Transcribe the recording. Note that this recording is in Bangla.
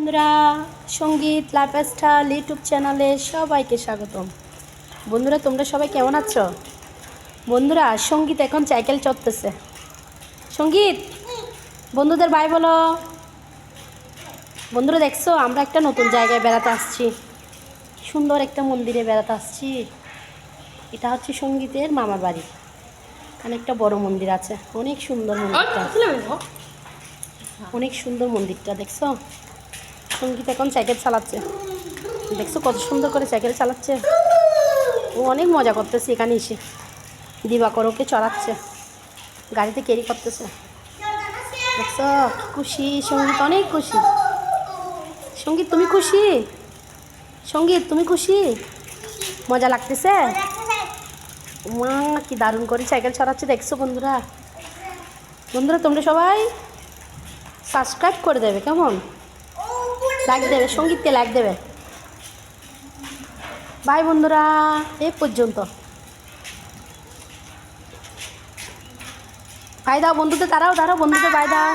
বন্ধুরা, সঙ্গীত লাইফস্টাইল ইউটিউব চ্যানেলে সবাইকে স্বাগতম। বন্ধুরা, তোমরা সবাই কেমন আছো? বন্ধুরা, সঙ্গীত এখন সাইকেল চড়তেছে। সঙ্গীত, বন্ধুদের বাই বলো। বন্ধুরা, দেখছো আমরা একটা নতুন জায়গায় বেড়াতে আসছি, সুন্দর একটা মন্দিরে বেড়াতে আসছি। এটা হচ্ছে সঙ্গীতের মামার বাড়ি। এখানে একটা বড় মন্দির আছে, অনেক সুন্দর মন্দিরটা, অনেক সুন্দর মন্দিরটা। দেখছো সঙ্গীত এখন সাইকেল চালাচ্ছে, দেখছো কত সুন্দর করে সাইকেল চালাচ্ছে। ও অনেক মজা করতেছে এখানে এসে। দিবাকর ওকে চড়াচ্ছে, গাড়িতে ক্যারি করতেছে। দেখছো কি খুশি সঙ্গীত, অনেক খুশি। সঙ্গীত তুমি খুশি? সঙ্গীত তুমি খুশি? মজা লাগতেছে? মা কি দারুণ করে সাইকেল চড়াচ্ছে। দেখছো বন্ধুরা, বন্ধুরা তোমরা সবাই সাবস্ক্রাইব করে দেবে, কেমন? লাইক দেবে, সঙ্গীতকে লাইক দেবে। বাই বন্ধুরা, এই পর্যন্ত। বাই দাও বন্ধুদের, দাঁড়াও বন্ধুদের বাই দাও।